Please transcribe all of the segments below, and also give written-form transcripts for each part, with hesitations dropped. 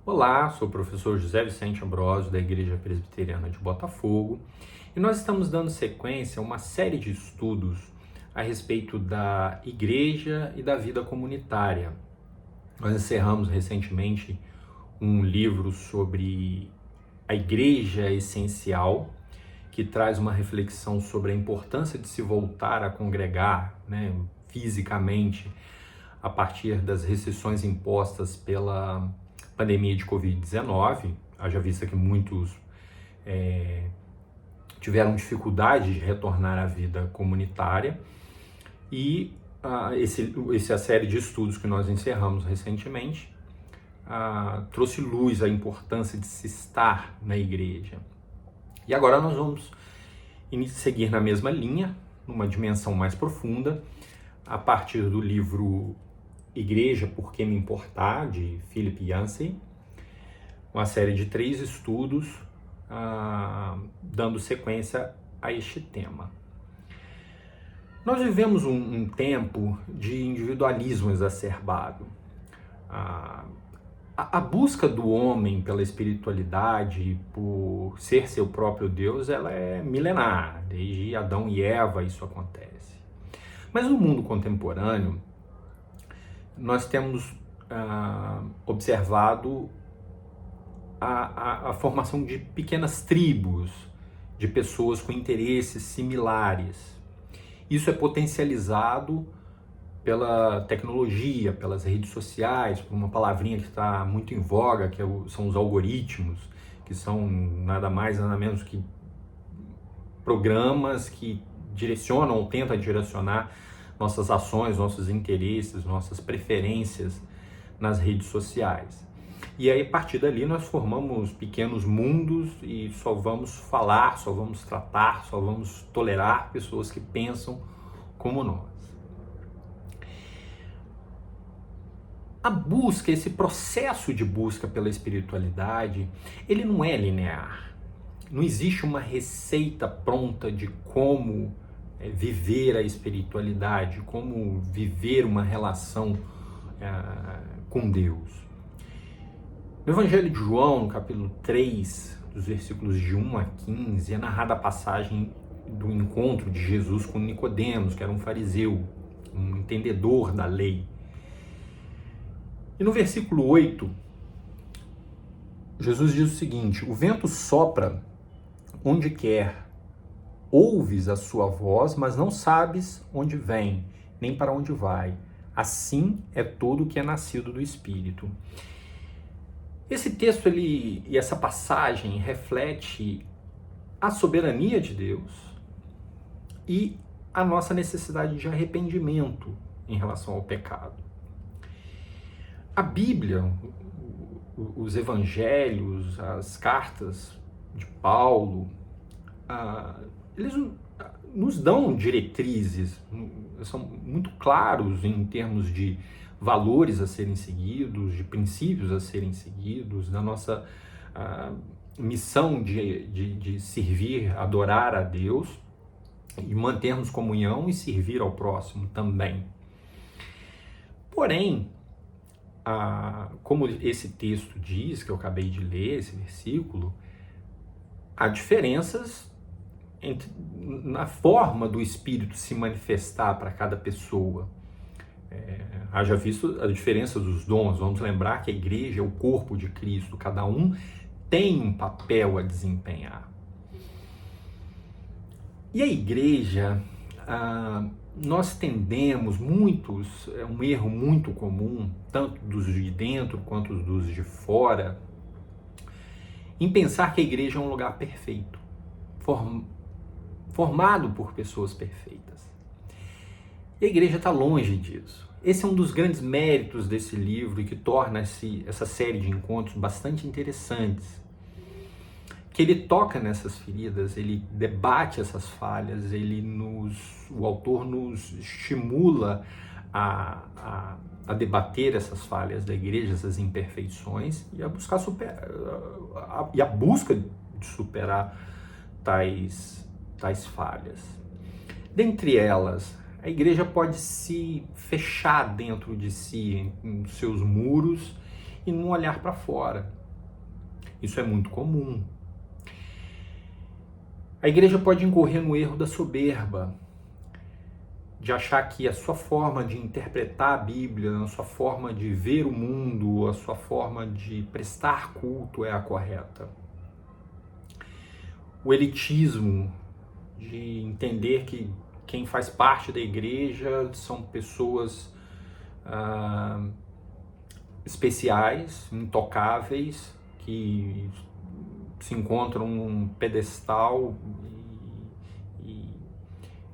Olá, sou o professor José Vicente Ambrosio, da Igreja Presbiteriana de Botafogo, e nós estamos dando sequência a uma série de estudos a respeito da igreja e da vida comunitária. Nós encerramos recentemente um livro sobre a igreja essencial, que traz uma reflexão sobre a importância de se voltar a congregar, fisicamente, a partir das restrições impostas pela pandemia de Covid-19, haja vista que muitos tiveram dificuldade de retornar à vida comunitária, e essa série de estudos que nós encerramos recentemente trouxe luz à importância de se estar na igreja. E agora nós vamos seguir na mesma linha, numa dimensão mais profunda, a partir do livro Igreja, Por Que Me Importar, de Philip Yancey, uma série de 3 estudos dando sequência a este tema. Nós vivemos um tempo de individualismo exacerbado. A busca do homem pela espiritualidade, por ser seu próprio Deus, ela é milenar. Desde Adão e Eva isso acontece. Mas no mundo contemporâneo, nós temos observado a formação de pequenas tribos, de pessoas com interesses similares. Isso é potencializado pela tecnologia, pelas redes sociais, por uma palavrinha que está muito em voga, que são os algoritmos, que são nada mais, nada menos que programas que direcionam ou tentam direcionar nossas ações, nossos interesses, nossas preferências nas redes sociais. E aí, a partir dali, nós formamos pequenos mundos e só vamos falar, só vamos tratar, só vamos tolerar pessoas que pensam como nós. A busca, esse processo de busca pela espiritualidade, ele não é linear. Não existe uma receita pronta de como viver a espiritualidade, como viver uma relação com Deus. No Evangelho de João, no capítulo 3, dos versículos de 1 a 15, é narrada a passagem do encontro de Jesus com Nicodemos, que era um fariseu, um entendedor da lei. E no versículo 8, Jesus diz o seguinte: o vento sopra onde quer, ouves a sua voz, mas não sabes onde vem, nem para onde vai. Assim é todo o que é nascido do Espírito. Esse texto e essa passagem reflete a soberania de Deus e a nossa necessidade de arrependimento em relação ao pecado. A Bíblia, os evangelhos, as cartas de Paulo, eles nos dão diretrizes, são muito claros em termos de valores a serem seguidos, de princípios a serem seguidos, da nossa missão de servir, adorar a Deus e mantermos comunhão e servir ao próximo também. Porém, como esse texto diz, que eu acabei de ler, esse versículo, há diferenças na forma do Espírito se manifestar para cada pessoa. Haja visto a diferença dos dons. Vamos lembrar que a igreja é o corpo de Cristo, cada um tem um papel a desempenhar. E a igreja, nós tendemos, é um erro muito comum, tanto dos de dentro quanto dos de fora, em pensar que a igreja é um lugar perfeito, formado por pessoas perfeitas. E a igreja está longe disso. Esse é um dos grandes méritos desse livro e que torna essa série de encontros bastante interessantes. Que ele toca nessas feridas, ele debate essas falhas, o autor nos estimula a debater essas falhas da igreja, essas imperfeições, e a busca de superar tais falhas. Dentre elas, a igreja pode se fechar dentro de si, em seus muros, e num olhar para fora. Isso é muito comum. A igreja pode incorrer no erro da soberba, de achar que a sua forma de interpretar a Bíblia, a sua forma de ver o mundo, a sua forma de prestar culto é a correta. O elitismo de entender que quem faz parte da igreja são pessoas especiais, intocáveis, que se encontram num pedestal e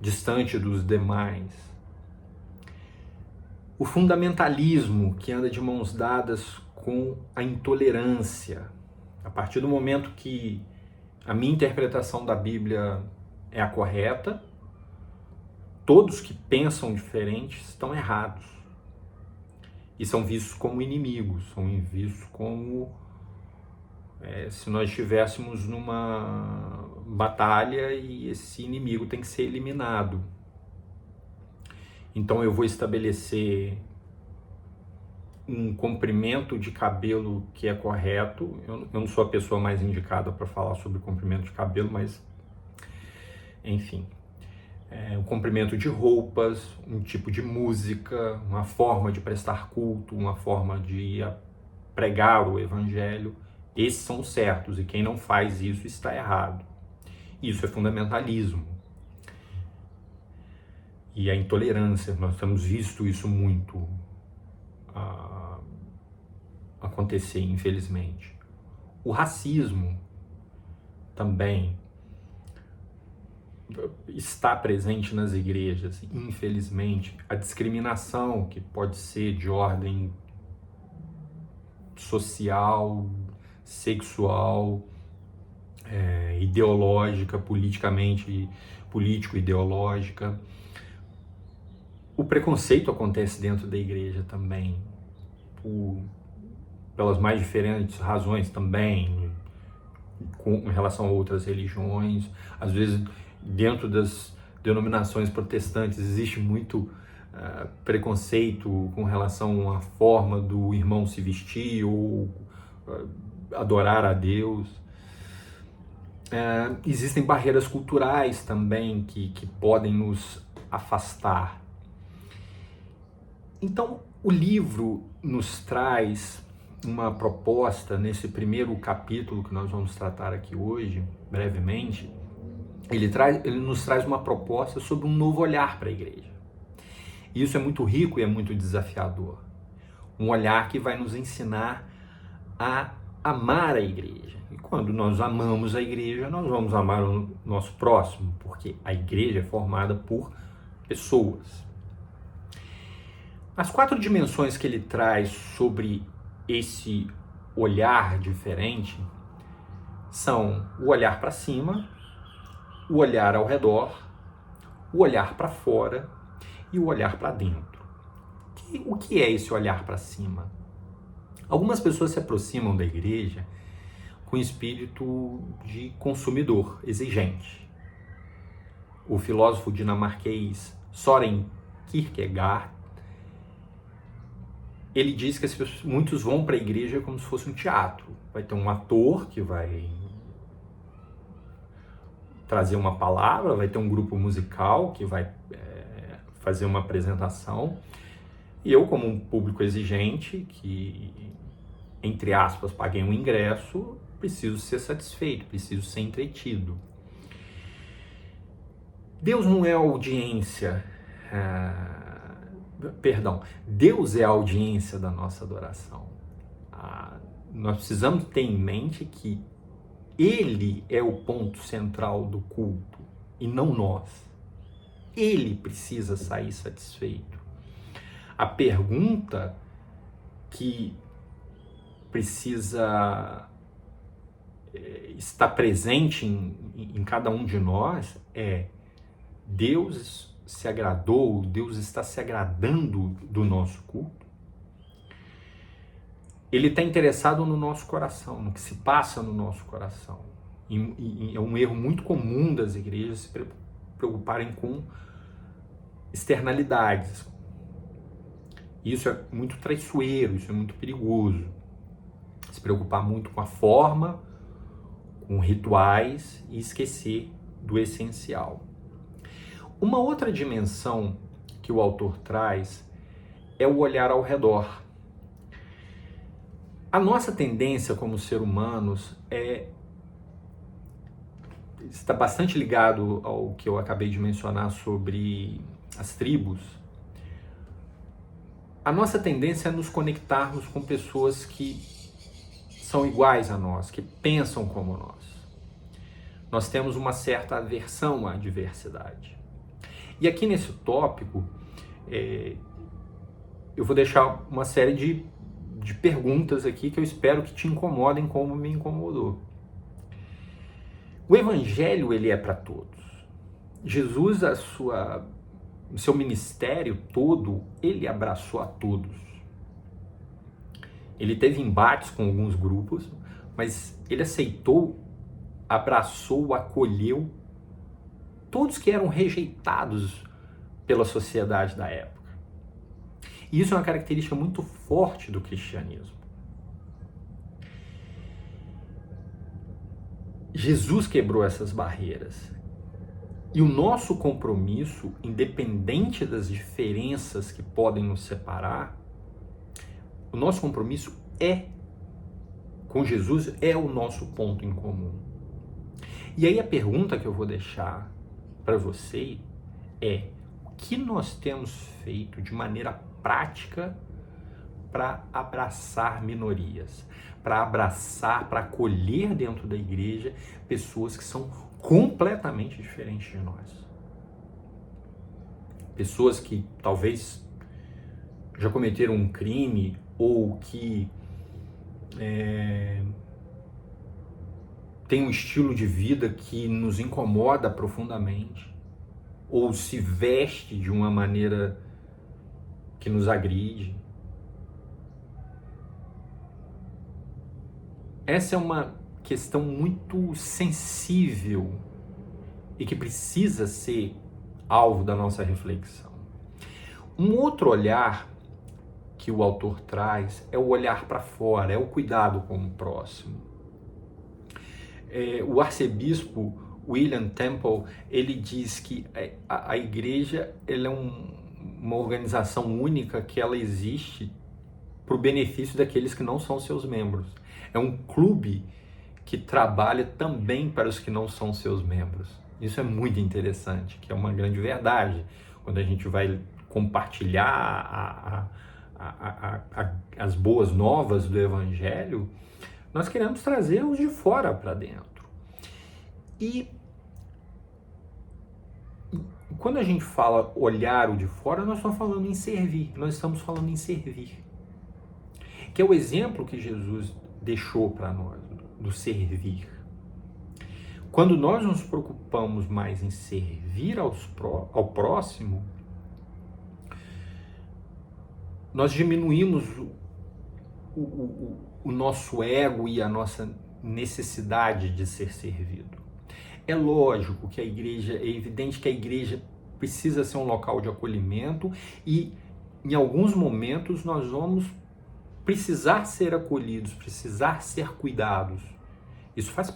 distante dos demais. O fundamentalismo, que anda de mãos dadas com a intolerância. A partir do momento que a minha interpretação da Bíblia é a correta, todos que pensam diferente estão errados. E são vistos como inimigos, são vistos como se nós estivéssemos numa batalha e esse inimigo tem que ser eliminado. Então eu vou estabelecer um comprimento de cabelo que é correto. Eu não sou a pessoa mais indicada para falar sobre comprimento de cabelo, mas enfim. O comprimento de roupas, um tipo de música, uma forma de prestar culto, uma forma de pregar o evangelho. Esses são certos e quem não faz isso está errado. Isso é fundamentalismo. E a intolerância, nós temos visto isso muito acontecer, infelizmente. O racismo também está presente nas igrejas, infelizmente. A discriminação, que pode ser de ordem social, sexual, ideológica, político-ideológica. O preconceito acontece dentro da igreja também, pelas mais diferentes razões também, em relação a outras religiões. Às vezes, dentro das denominações protestantes, existe muito preconceito com relação à forma do irmão se vestir ou adorar a Deus. Existem barreiras culturais também que podem nos afastar. Então, o livro nos traz uma proposta, nesse primeiro capítulo que nós vamos tratar aqui hoje, brevemente. Ele nos traz uma proposta sobre um novo olhar para a igreja. E isso é muito rico e é muito desafiador. Um olhar que vai nos ensinar a amar a igreja. E quando nós amamos a igreja, nós vamos amar o nosso próximo, porque a igreja é formada por pessoas. As 4 dimensões que ele traz sobre esse olhar diferente são o olhar para cima, o olhar ao redor, o olhar para fora e o olhar para dentro. O que é esse olhar para cima? Algumas pessoas se aproximam da igreja com espírito de consumidor, exigente. O filósofo dinamarquês Søren Kierkegaard, ele diz que muitos vão para a igreja como se fosse um teatro. Vai ter um ator que vai trazer uma palavra, vai ter um grupo musical que vai fazer uma apresentação. E eu, como um público exigente, que, entre aspas, paguei um ingresso, preciso ser satisfeito, preciso ser entretido. Deus não é a audiência... Deus é a audiência da nossa adoração. Nós precisamos ter em mente que Ele é o ponto central do culto e não nós. Ele precisa sair satisfeito. A pergunta que precisa estar presente em cada um de nós é: Deus se agradou, Deus está se agradando do nosso culto? Ele está interessado no nosso coração, no que se passa no nosso coração. E é um erro muito comum das igrejas se preocuparem com externalidades. Isso é muito traiçoeiro, isso é muito perigoso. preocupar muito com a forma, com rituais e esquecer do essencial. Uma outra dimensão que o autor traz é o olhar ao redor. A nossa tendência como ser humanos está bastante ligado ao que eu acabei de mencionar sobre as tribos. A nossa tendência é nos conectarmos com pessoas que são iguais a nós, que pensam como nós. Nós temos uma certa aversão à diversidade. E aqui nesse tópico, eu vou deixar uma série de perguntas aqui que eu espero que te incomodem como me incomodou. O evangelho, ele é para todos. Jesus, o seu ministério todo, ele abraçou a todos. Ele teve embates com alguns grupos, mas ele aceitou, abraçou, acolheu todos que eram rejeitados pela sociedade da época. E isso é uma característica muito forte do cristianismo. Jesus quebrou essas barreiras. E o nosso compromisso, independente das diferenças que podem nos separar, o nosso compromisso com Jesus é o nosso ponto em comum. E aí a pergunta que eu vou deixar para você é: o que nós temos feito de maneira prática para abraçar minorias, para abraçar, para acolher dentro da igreja pessoas que são completamente diferentes de nós? Pessoas que talvez já cometeram um crime ou que tem um estilo de vida que nos incomoda profundamente, ou se veste de uma maneira que nos agride. Essa é uma questão muito sensível e que precisa ser alvo da nossa reflexão. Um outro olhar que o autor traz é o olhar para fora, é o cuidado com o próximo. O arcebispo William Temple, ele diz que a igreja ela é uma organização única, que ela existe para o benefício daqueles que não são seus membros. É um clube que trabalha também para os que não são seus membros. Isso é muito interessante, que é uma grande verdade. Quando a gente vai compartilhar as boas novas do Evangelho, nós queremos trazer os de fora para dentro. E quando a gente fala olhar o de fora, nós estamos falando em servir, nós estamos falando em servir. Que é o exemplo que Jesus deixou para nós, do servir. Quando nós nos preocupamos mais em servir ao próximo, nós diminuímos o nosso ego e a nossa necessidade de ser servido. É lógico que é evidente que a igreja precisa ser um local de acolhimento e em alguns momentos nós vamos precisar ser acolhidos, precisar ser cuidados. Isso faz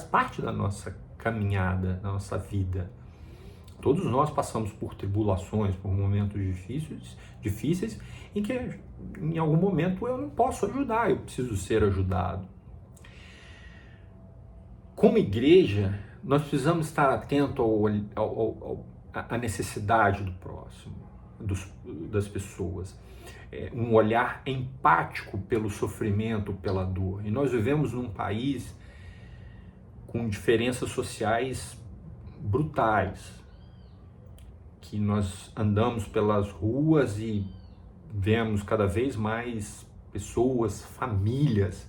parte da nossa caminhada, da nossa vida. Todos nós passamos por tribulações, por momentos difíceis em que em algum momento eu não posso ajudar, eu preciso ser ajudado. Como igreja, nós precisamos estar atento à necessidade do próximo, das pessoas. Um olhar empático pelo sofrimento, pela dor. E nós vivemos num país com diferenças sociais brutais, que nós andamos pelas ruas e vemos cada vez mais pessoas, famílias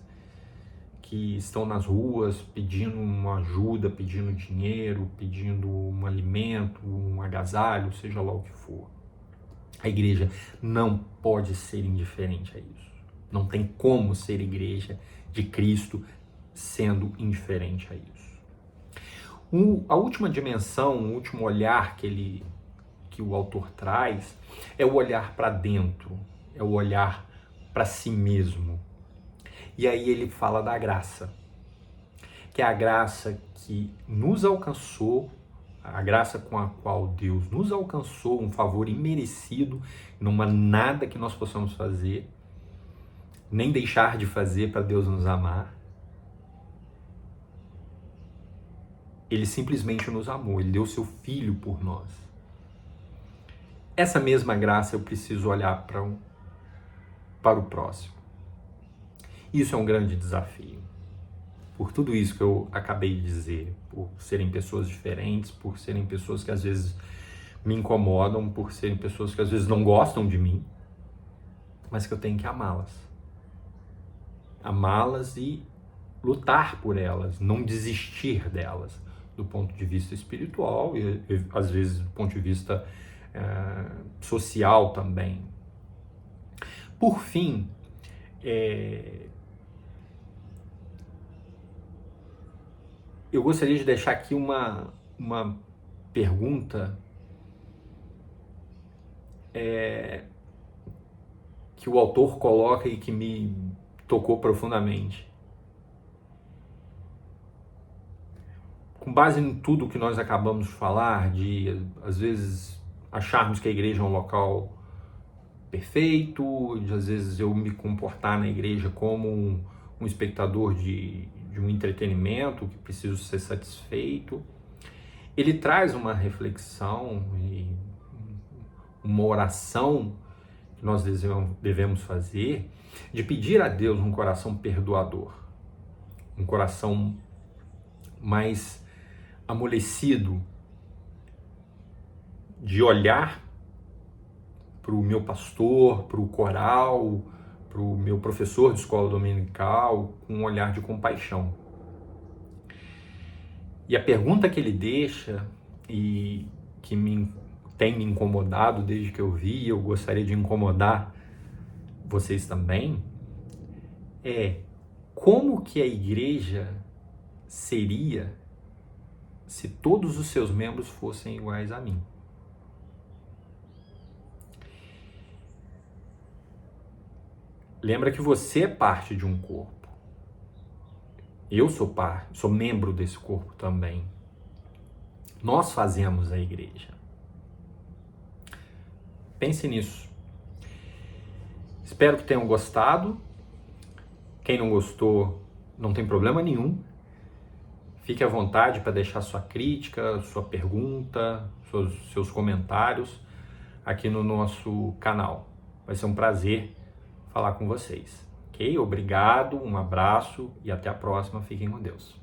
que estão nas ruas pedindo uma ajuda, pedindo dinheiro, pedindo um alimento, um agasalho, seja lá o que for. A igreja não pode ser indiferente a isso. Não tem como ser igreja de Cristo sendo indiferente a isso. A última dimensão, o último olhar que o autor traz é o olhar para dentro, é o olhar para si mesmo. E aí ele fala da graça, que é a graça que nos alcançou, a graça com a qual Deus nos alcançou, um favor imerecido, não há nada que nós possamos fazer, nem deixar de fazer para Deus nos amar. Ele simplesmente nos amou, ele deu seu filho por nós. Essa mesma graça eu preciso olhar para o próximo. Isso é um grande desafio. Por tudo isso que eu acabei de dizer, por serem pessoas diferentes, por serem pessoas que às vezes me incomodam, por serem pessoas que às vezes não gostam de mim, mas que eu tenho que amá-las. Amá-las e lutar por elas, não desistir delas, do ponto de vista espiritual e às vezes do ponto de vista social também. Por fim, eu gostaria de deixar aqui uma pergunta que o autor coloca e que me tocou profundamente. Com base em tudo que nós acabamos de falar, de às vezes acharmos que a igreja é um local perfeito, de às vezes eu me comportar na igreja como um espectador de um entretenimento que preciso ser satisfeito, ele traz uma reflexão e uma oração que nós devemos fazer, de pedir a Deus um coração perdoador, um coração mais amolecido, de olhar para o meu pastor, para o coral, para o meu professor de escola dominical, com um olhar de compaixão. E a pergunta que ele deixa, e que tem me incomodado desde que eu vi, eu gostaria de incomodar vocês também, é: como que a igreja seria se todos os seus membros fossem iguais a mim? Lembra que você é parte de um corpo. Eu sou membro desse corpo também. Nós fazemos a igreja. Pense nisso. Espero que tenham gostado. Quem não gostou, não tem problema nenhum. Fique à vontade para deixar sua crítica, sua pergunta, seus comentários aqui no nosso canal. Vai ser um prazer falar com vocês. Ok? Obrigado, um abraço e até a próxima. Fiquem com Deus.